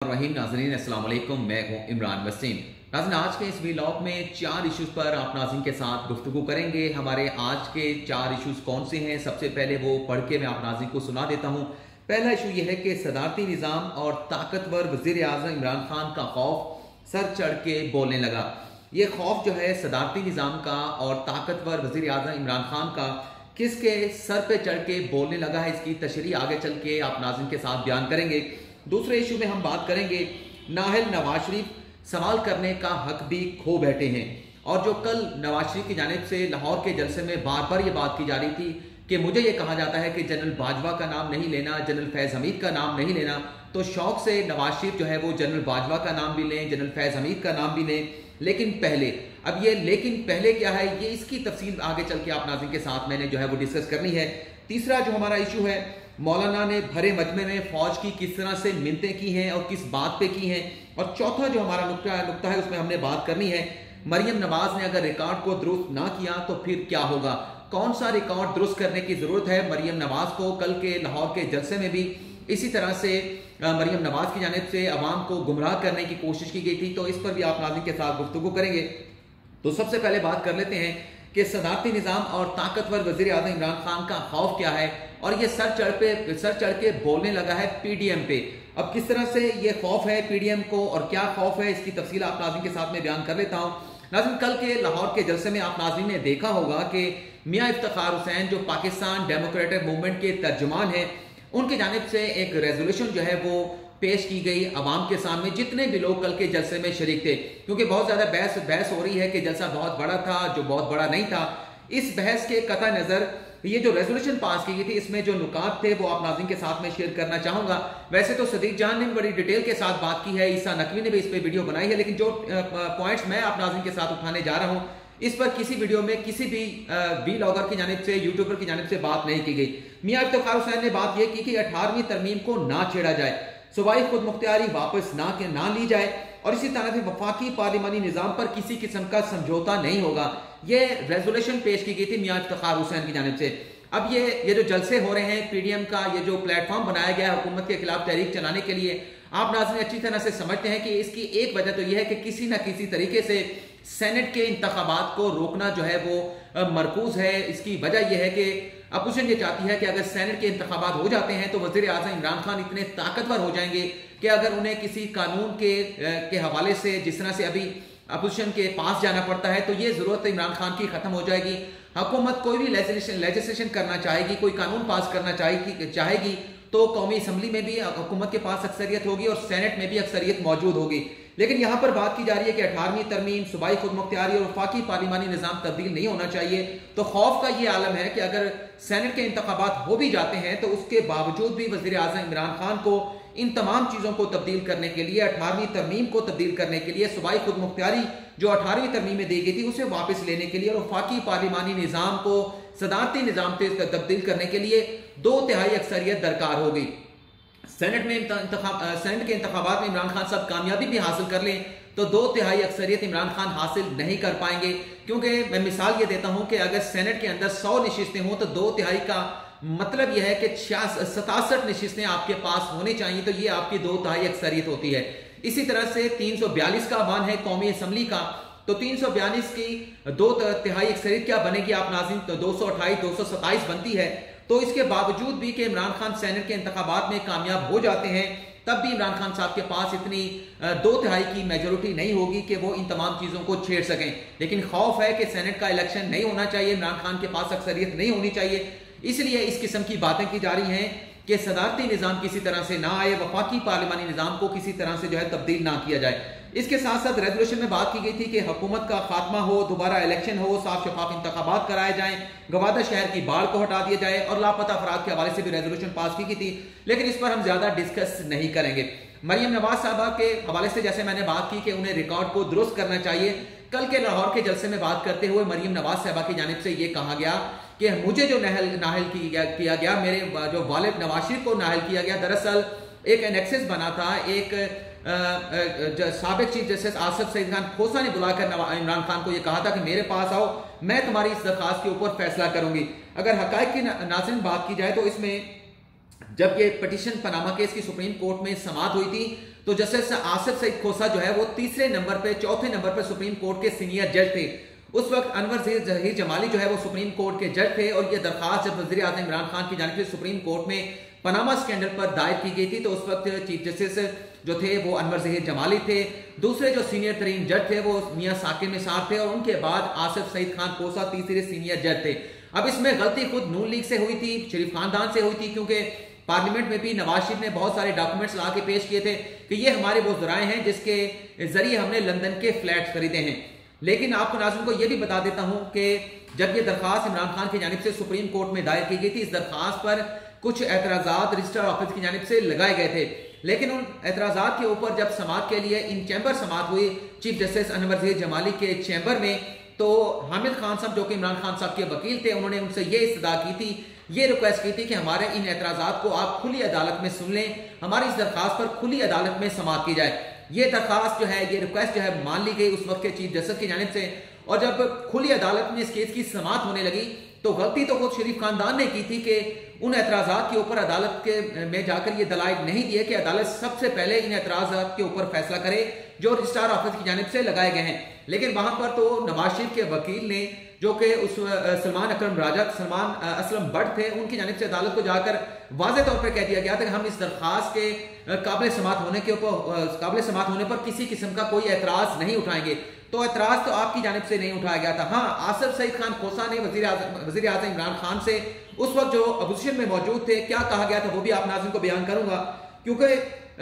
रहीम नाज़रीन अस्सलाम वालेकुम, मैं हूं इमरान वसीम। नाज़रीन, आज के इस व्लॉग में 4 इश्यूज़ पर आप नाज़रीन के साथ गुफ्तगू करेंगे। हमारे आज के 4 इश्यूज़ कौन से हैं, सबसे पहले वो पढ़ के मैं आप नाज़रीन को सुना देता हूं। पहला इशू ये है कि सदारती निज़ाम और ताकतवर वज़ीर आज़म इमरान खान का खौफ सर चढ़ के बोलने लगा। ये खौफ जो है सदारती निज़ाम का और ताकतवर वज़ीर आज़म इमरान खान का किसके सर पे चढ़ के बोलने लगा है, इसकी तशरीह आगे चल के आप नाज़रीन के साथ बयान करेंगे। दूसरे इशू में हम बात करेंगे नाहल नवाज शरीफ सवाल करने का हक भी खो बैठे हैं। और जो कल नवाज शरीफ की जानिब से लाहौर के जलसे में बार बार ये बात की जा रही थी कि मुझे ये कहा जाता है कि जनरल बाजवा का नाम नहीं लेना, जनरल फैज़ हमीद का नाम नहीं लेना, तो शौक से नवाज शरीफ जो है वो जनरल बाजवा का नाम भी लें, जनरल फैज़ हमीद का नाम भी लें। लेकिन पहले, अब ये लेकिन पहले क्या है, ये इसकी तफसील आगे चल के आप नाज़रीन के साथ मैंने जो है वो डिस्कस करनी है। तीसरा जो हमारा इशू है, मौलाना ने भरे मजमे में फौज की किस तरह से मिन्नतें की हैं और किस बात पे की हैं। और चौथा जो हमारा नुक्ता है उसमें हमने बात करनी है, मरियम नवाज ने अगर रिकॉर्ड को दुरुस्त ना किया तो फिर क्या होगा, कौन सा रिकॉर्ड दुरुस्त करने की जरूरत है मरियम नवाज को। कल के लाहौर के जलसे में भी इसी तरह से मरियम नवाज की जानिब से अवाम को गुमराह करने की कोशिश की गई थी, तो इस पर भी आप नाज़रीन के साथ गुफ्तगू करेंगे। तो सबसे पहले बात कर लेते हैं कि सदारती निज़ाम और ताकतवर वज़ीर आज़म इमरान खान का खौफ क्या है, और ये सर चढ़ के बोलने लगा है पीडीएम पे। अब किस तरह से ये खौफ है पीडीएम को और क्या खौफ है, इसकी तफसील आप नाज़रीन के साथ में बयान कर लेता हूँ। नाज़रीन, कल के लाहौर के जलसे में आप नाज़रीन ने देखा होगा कि मियाँ इफ्तिखार हुसैन जो पाकिस्तान डेमोक्रेटिक मूवमेंट के तर्जुमान हैं, उनकी जानिब से एक रेजोल्यूशन जो है वो पेश की गई अवाम के सामने, जितने भी लोग कल के जलसे में शरीक थे, क्योंकि बहुत ज्यादा बहस हो रही है कि जलसा बहुत बड़ा था, जो बहुत बड़ा नहीं था। इस बहस के कता नजर ये जो रेजोल्यूशन पास की गई थी, इसमें जो नुकात थे वो आप नाज़रीन के साथ में शेयर करना चाहूंगा। वैसे तो सदीक जान ने बड़ी डिटेल के साथ बात की है, ईसा नकवी ने भी इस पर वीडियो बनाई है, लेकिन जो पॉइंट्स मैं आप नाज़रीन के साथ उठाने जा रहा हूँ, इस पर किसी वीडियो में किसी भी व्लॉगर की जानिब से, यूट्यूबर की जानिब से बात नहीं की गई। मियाँ इफ्तिखार हुसैन ने बात यह की कि 18वीं तरमीम को ना छेड़ा जाए, सूबाई खुद मुख्तियारी वापस ना ली जाए, और इसी तरह से वफाकी पार्लिमानी निजाम पर किसी किस्म का समझौता नहीं होगा। ये रेजोल्यूशन पेश की गई थी मियाँ इफ्तिखार हुसैन की जानिब से। अब ये जो जलसे हो रहे हैं पीडीएम का, ये जो प्लेटफॉर्म बनाया गया है हुकूमत के खिलाफ तहरीक चलाने के लिए, आप नाज़रीन अच्छी तरह से समझते हैं कि इसकी एक वजह तो यह है कि किसी न किसी तरीके से सेनेट के इंतखाबात को रोकना जो है वो मरकूज है। इसकी वजह यह है कि अपोजिशन ये चाहती है कि अगर सेनेट के इंतखाबात हो जाते हैं तो वज़ीर आज़म इमरान खान इतने ताकतवर हो जाएंगे कि अगर उन्हें किसी कानून के हवाले से, जिस तरह से अभी अपोजिशन के पास जाना पड़ता है, तो ये जरूरत इमरान खान की खत्म हो जाएगी। हुकूमत कोई भी लेजिस्लेशन करना चाहेगी, कोई कानून पास करना चाहेगी तो कौमी असम्बली में भी हुकूमत के पास अक्सरियत होगी और सेनेट में भी अक्सरियत मौजूद होगी। लेकिन यहाँ पर बात की जा रही है कि 18वीं तरमीम, सूबाई खुद मुख्तियारी और वफाकी पार्लिमानी निज़ाम तब्दील नहीं होना चाहिए। तो खौफ का ये आलम है कि अगर सेनेट के इंतखाबात हो भी जाते हैं तो उसके बावजूद भी वज़ीर आज़म इमरान खान को इन तमाम चीज़ों को तब्दील करने के लिए, 18वीं तरमीम को तब्दील करने के लिए, सूबाई खुद मुख्तियारी जो 18वीं तरमीम में दी गई थी उसे वापस लेने के लिए और वफाकी पार्लिमानी निज़ाम को सदारती निज़ाम से तब्दील करने के लिए 2/3 अक्सरियत दरकार होगी। सेनेट के इंतखाबात में इमरान खान साहब कामयाबी भी हासिल कर लें तो 2/3 अक्सरियत इमरान खान हासिल नहीं कर पाएंगे, क्योंकि मैं मिसाल ये देता हूं कि अगर सेनेट के अंदर 100 नशिस्तें हों तो 2/3 का मतलब यह है कि 67 नशिस्तें आपके पास होनी चाहिए, तो ये आपकी 2/3 अक्सरियत होती है। इसी तरह से 342 का मान है कौमी असम्बली का, तो 342 की 2/3 अक्सरियत क्या बनेगी आप नाज़रीन, तो 228 227 बनती है। तो इसके बावजूद भी कि इमरान खान सेनेट के इंतखाबात में कामयाब हो जाते हैं, तब भी इमरान खान साहब के पास इतनी 2/3 की मेजोरिटी नहीं होगी कि वो इन तमाम चीज़ों को छेड़ सकें। लेकिन खौफ है कि सेनेट का इलेक्शन नहीं होना चाहिए, इमरान खान के पास अक्सरियत नहीं होनी चाहिए, इसलिए इस किस्म की बातें की जा रही हैं कि सदारती निज़ाम किसी तरह से ना आए, वफाकी पार्लिमानी निज़ाम को किसी तरह से जो है तब्दील ना किया जाए। इसके साथ साथ रेजोल्यूशन में बात की गई थी कि हुकूमत का खात्मा हो, दोबारा इलेक्शन हो, साफ शफाफ इंतखाबात कराए जाएं, गवादा शहर की बाढ़ को हटा दिया जाए और लापता अफराद के हवाले से भी रेजोल्यूशन पास की गई थी, लेकिन इस पर हम ज्यादा डिस्कस नहीं करेंगे। मरियम नवाज साहबा के हवाले से जैसे मैंने बात की कि उन्हें रिकॉर्ड को दुरुस्त करना चाहिए, कल के लाहौर के जलसे में बात करते हुए मरियम नवाज साहबा की जानिब से यह कहा गया कि मुझे जो नाहल किया गया, मेरे जो वालिद नवाज शरीफ को नाहल किया गया, दरअसल एक एनेक्सिस बना था। एक साबिक चीफ जस्टिस आसिफ सईद खान खोसा ने बुलाकर इमरान खान को यह कहा था कि मेरे पास आओ, मैं तुम्हारी इस दरखास्त के ऊपर फैसला करूंगी। अगर हकायक की नाज़रीन बात की जाए तो इसमें जब ये पिटीशन पनामा केस की सुप्रीम कोर्ट में समाअत हुई थी तो जस्टिस आसिफ सईद खोसा जो है वो चौथे नंबर पे सुप्रीम कोर्ट के सीनियर जज थे। उस वक्त अनवर जहीर जमाली जो है वो सुप्रीम कोर्ट के जज थे और ये दरखास्त जब वज़ीर आज़म इमरान खान की जानिब से सुप्रीम कोर्ट में पनामा स्कैंडल पर दायर की गई थी तो उस वक्त चीफ जस्टिस जो थे वो अनवर जहीर जमाली थे। दूसरे जो सीनियर तरीन जज थे वो मियां साकिब निसार थे और उनके बाद आसिफ सईद खान खोसा तीसरे सीनियर जज थे। अब इसमें गलती खुद नून लीग से हुई थी, शरीफ खानदान से हुई थी, क्योंकि पार्लियामेंट में भी नवाज शरीफ ने बहुत सारे डॉक्यूमेंट्स ला के पेश किए थे कि ये हमारे वो जराए हैं जिसके जरिए हमने लंदन के फ्लैट्स खरीदे हैं। लेकिन आपको नाज़रीन को यह भी बता देता हूं कि जब ये दरखास्त इमरान खान की जानिब से सुप्रीम कोर्ट में दायर की गई थी, इस दरखास्त पर कुछ एतराज़ात रजिस्टर ऑफिस की जानिब से लगाए गए थे, लेकिन उन एतराज़ात के ऊपर जब समाअत के लिए इन चैम्बर समाअत हुई चीफ जस्टिस अनवर जहीर जमाली के चैम्बर में, तो हामिद खान साहब जो कि इमरान खान साहब के वकील थे, उन्होंने उनसे ये इस्तदा की थी, ये रिक्वेस्ट की थी कि हमारे इन एतराज़ात को आप खुली अदालत में सुन लें, हमारी इस दरखास्त पर खुली अदालत में समाअत की जाए। ये दरखास्त जो है, ये रिक्वेस्ट जो है मान ली गई उस वक्त के चीफ जस्टिस की जानिब से, और जब खुली अदालत में इस केस की समाअत होने लगी तो गलती तो खुद शरीफ खानदान ने की थी कि उन एतराज़ात के ऊपर अदालत के में जाकर ये दलाइल नहीं दिए कि अदालत सबसे पहले इन एतराज़ात के ऊपर फैसला करे जो रजिस्ट्रार ऑफिस की जानिब से लगाए गए हैं। लेकिन वहां पर तो नवाज शरीफ के वकील ने, जो कि उस सलमान असलम बट थे, उनकी जानिब से अदालत को जाकर वाज़ेह तौर पर कह दिया गया था कि हम इस दरखास्त के काबिल समाअत होने पर किसी किस्म का कोई एतराज़ नहीं उठाएंगे। तो एतराज़ तो आपकी जानिब से नहीं उठाया गया था। हाँ, आसिफ सईद खान खोसा ने वज़ीर आज़म इमरान खान से उस वक्त जो अपोजिशन में मौजूद थे क्या कहा गया था वो भी आप नाज़रीन को बयान करूंगा, क्योंकि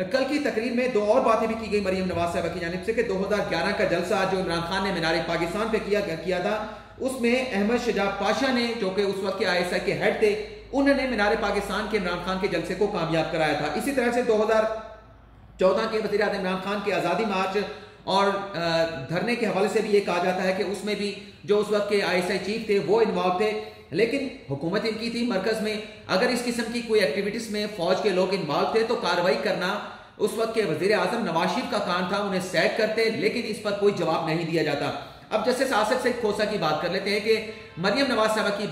कल की तकरीर में दो और बातें भी की गई मरियम नवाज साहबा की जानिब से कि 2011 का जलसा जो इमरान खान ने मीनार पाकिस्तान पे किया था, उसमें अहमद शजाब पाशा ने, जो कि उस वक्त के ISI के हेड थे, उन्होंने मीनार पाकिस्तान के इमरान खान के जलसे को कामयाब कराया था। इसी तरह से 2014 के वज़ीर आज़म इमरान खान के आज़ादी मार्च और धरने के हवाले से भी ये कहा जाता है कि उसमें भी जो उस वक्त के ISI चीफ थे वो इन्वॉल्व थे, लेकिन हुकूमत इनकी थी मरकज में। अगर इस किस्म की कोई एक्टिविटीज में फौज के लोग इन्वॉल्व थे तो कार्रवाई करना उस वक्त के वज़ीर आज़म नवाज शरीफ का काम था, उन्हें सेट करते, लेकिन इस पर कोई जवाब नहीं दिया जाता। अब जस्टिस आसिफ सईद खोसा की बात कर लेते हैं कि मरियम नवाज साहबा की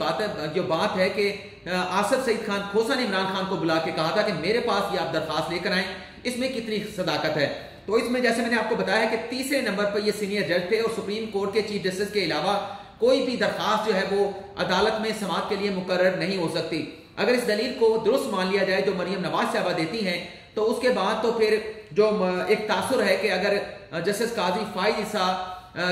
बात है कि आसिफ सईद खान खोसा ने इमरान खान को बुला के कहा था कि मेरे पास ये आप दरखास्त लेकर आए, इसमें कितनी सदाकत है। तो इसमें जैसे मैंने आपको बताया कि तीसरे नंबर पर ये सीनियर जज थे और सुप्रीम कोर्ट के चीफ जस्टिस के अलावा कोई भी दरखास्त जो है वो अदालत में समाअत के लिए मुकर्रर नहीं हो सकती। अगर इस दलील को दुरुस्त मान लिया जाए जो मरियम नवाज साहबा देती हैं, तो उसके बाद तो फिर जो एक तासुर है कि अगर जस्टिस काजी फाइज ईसा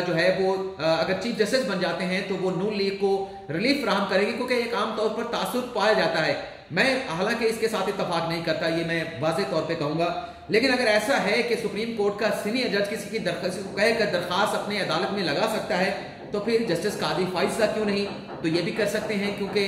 जो है वो अगर चीफ जस्टिस बन जाते हैं तो वो नून लीग को रिलीफ फराहम करेगी, क्योंकि एक आम तौर पर तासुर पाया जाता है। मैं हालांकि इसके साथ इत्तफाक नहीं करता, ये मैं वाज़ेह तौर पे कहूंगा, लेकिन अगर ऐसा है कि सुप्रीम कोर्ट का सीनियर जज किसी की दरखास्त अपने अदालत में लगा सकता है, तो फिर जस्टिस काजी फाइजा क्यों नहीं, तो ये भी कर सकते हैं। क्योंकि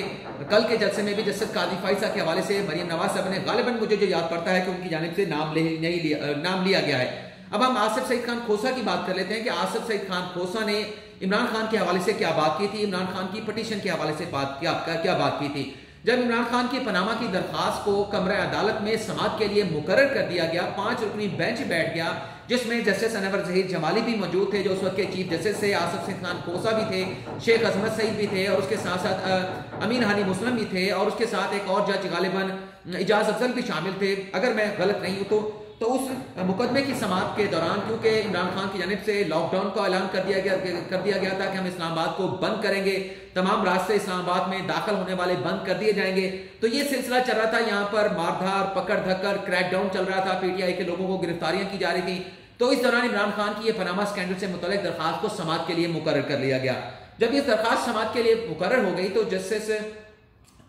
कल के जलसे में भी जस्टिस काजी फाइजा के हवाले से मरियम नवाज साहब ने, गालिबन मुझे जो याद पड़ता है कि उनकी जानिब से नाम लिया गया है। अब हम आसिफ सईद खान खोसा की बात कर लेते हैं कि आसिफ सईद खान खोसा ने इमरान खान के हवाले से क्या बात की थी, इमरान खान की पटिशन के हवाले से क्या बात की थी। जब इमरान खान की पनामा की दरखास्त को कमरा अदालत में समाअत के लिए मुकर्रर कर दिया गया, 5 रुकनी बेंच बैठ गया, जिसमें जस्टिस अनवर जहीर जमाली भी मौजूद थे जो उस वक्त के चीफ जस्टिस से, आसिफ सईद खान खोसा भी थे, शेख अजमत सईद भी थे, और उसके साथ साथ अमीन हानी मुस्लिम भी थे, और उसके साथ एक और जज गालिबन इजाज अफजल भी शामिल थे, अगर मैं गलत नहीं हूं तो उस मुकदमे की समाअत के दौरान, क्योंकि इमरान खान की जानिब से लॉकडाउन का ऐलान कर दिया गया था कि हम इस्लामाबाद को बंद करेंगे, तमाम रास्ते इस्लामाबाद में दाखिल होने वाले बंद कर दिए जाएंगे, तो ये सिलसिला चल रहा था। यहाँ पर मारधार, पकड़ धक्कर, क्रैकडाउन चल रहा था, PTI के लोगों को गिरफ्तारियां की जा रही थी। तो इस दौरान इमरान खान की ये पनामा स्कैंडल से मुतल्लिक दरखास्त को समाअत के लिए मुकर्रर कर लिया गया। जब ये दरखास्त समाअत के लिए मुकर्रर हो गई तो जस्टिस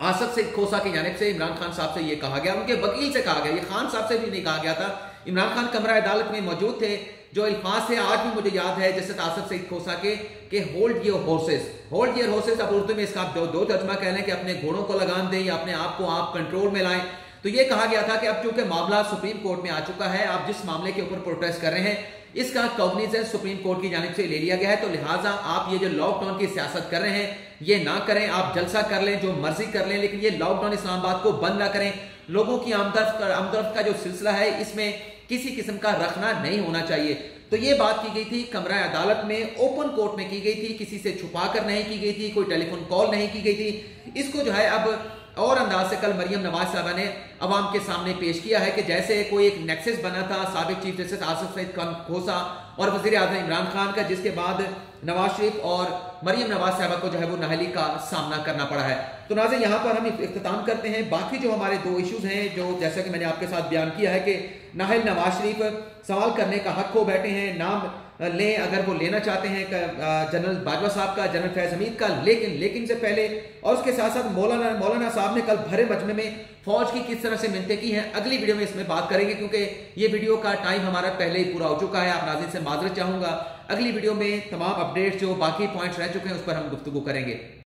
आसिफ सईद खोसा की जानिब से इमरान खान साहब से ये कहा गया, उनके वकील से कहा गया, ये खान साहब से भी नहीं कहा गया था, इमरान खान कमरा अदालत में मौजूद थे, जो अल्फाज थे आज भी मुझे याद है जस्टिस आसिफ सईद खोसा के होल्ड योर हॉर्सेस। अब उर्दू में इसका आप दो तर्जमा कह लें कि अपने घोड़ों को लगाम दें या अपने आप को आप कंट्रोल में लाएं। तो ये कहा गया था कि अब चूंकि मामला सुप्रीम कोर्ट में आ चुका है, आप जिस मामले के ऊपर प्रोटेस्ट कर रहे हैं इसका कॉग्निजेंस सुप्रीम कोर्ट की जानिब से ले लिया गया है, तो लिहाजा आप ये जो लॉकडाउन की सियासत कर रहे हैं ये ना करें, आप जलसा कर लें, जो मर्जी कर लें, लेकिन ये लॉकडाउन इस्लामाबाद को बंद ना करें। लोगों की आमदरफ्त का जो सिलसिला है इसमें किसी किस्म का रखना नहीं होना चाहिए। तो ये बात की गई थी कमरा अदालत में, ओपन कोर्ट में की गई थी, किसी से छुपा कर नहीं की गई थी, कोई टेलीफोन कॉल नहीं की गई थी। इसको जो है अब और अंदाज से कल मरियम नवाज साहबा ने अवाम के सामने पेश किया है कि जैसे कोई एक नेक्सस बना था साबिक चीफ जस्टिस आसिफ सईद खान खोसा और वजीर आजम इमरान खान का, जिसके बाद नवाज शरीफ और मरियम नवाज साहबा को जो है वो नाअहली का सामना करना पड़ा है। तो नाज़रीन यहाँ पर हम इख्तिताम करते हैं। बाकी जो हमारे दो इश्यूज हैं, जो जैसा कि मैंने आपके साथ बयान किया है कि नाहल नवाज शरीफ सवाल करने का हक खो बैठे हैं, नाम लें अगर वो लेना चाहते हैं जनरल बाजवा साहब का, जनरल फैज हमीद का, लेकिन से पहले और उसके साथ साथ मौलाना साहब ने कल भरे मजमे में फौज की किस तरह से मिन्नतें की हैं, अगली वीडियो में इसमें बात करेंगे, क्योंकि ये वीडियो का टाइम हमारा पहले ही पूरा हो चुका है। आप नाज़रीन से माजरत चाहूंगा। अगली वीडियो में तमाम अपडेट्स जो बाकी पॉइंट्स रह चुके हैं उस पर हम गुफ्तगू करेंगे।